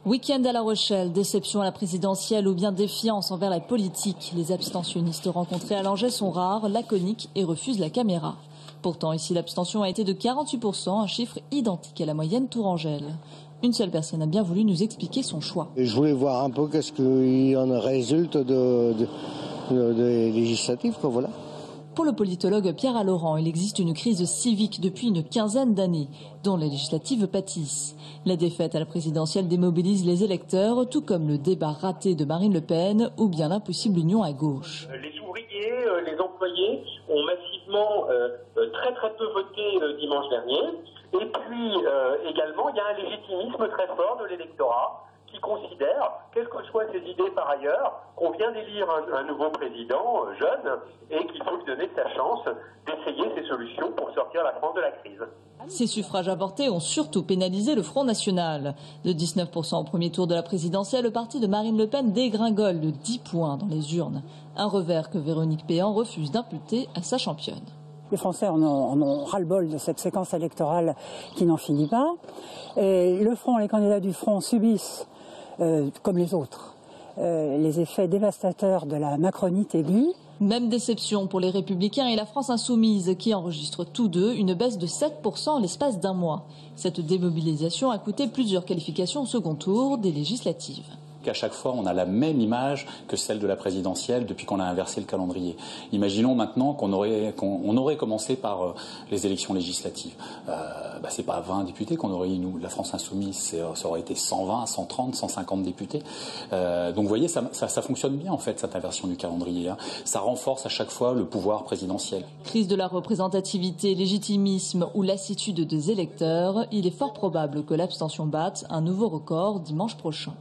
Week-end à La Rochelle, déception à la présidentielle ou bien défiance envers la politique. Les abstentionnistes rencontrés à Langeais sont rares, laconiques et refusent la caméra. Pourtant, ici, l'abstention a été de 48%, un chiffre identique à la moyenne tourangelle. Une seule personne a bien voulu nous expliquer son choix. Je voulais voir un peu qu'est-ce qu'il en résulte des législatives, quoi, voilà. Pour le politologue Pierre Alaurent, il existe une crise civique depuis une quinzaine d'années, dont les législatives pâtissent. La défaite à la présidentielle démobilise les électeurs, tout comme le débat raté de Marine Le Pen ou bien l'impossible union à gauche. Les ouvriers, les employés ont massivement très peu voté dimanche dernier. Et puis également, il y a un légitimisme très fort de l'électorat qui considère, quelles que soient ses idées par ailleurs, qu'on vient d'élire un nouveau président jeune et qu'il faut lui donner sa chance d'essayer ses solutions pour sortir la France de la crise. Ces suffrages avortés ont surtout pénalisé le Front National. De 19% au premier tour de la présidentielle, le parti de Marine Le Pen dégringole de 10 points dans les urnes. Un revers que Véronique Péan refuse d'imputer à sa championne. Les Français en ont ras-le-bol de cette séquence électorale qui n'en finit pas. Et le Front, les candidats du Front subissent, comme les autres, les effets dévastateurs de la macronite aiguë. Même déception pour les Républicains et la France Insoumise qui enregistrent tous deux une baisse de 7% en l'espace d'un mois. Cette démobilisation a coûté plusieurs qualifications au second tour des législatives. Qu'à chaque fois, on a la même image que celle de la présidentielle depuis qu'on a inversé le calendrier. Imaginons maintenant qu'on aurait commencé par les élections législatives. C'est pas 20 députés qu'on aurait eu, nous. La France Insoumise, ça aurait été 120, 130, 150 députés. Donc vous voyez, ça fonctionne bien en fait, cette inversion du calendrier. Ça renforce à chaque fois le pouvoir présidentiel. Crise de la représentativité, légitimisme ou lassitude des électeurs, il est fort probable que l'abstention batte un nouveau record dimanche prochain.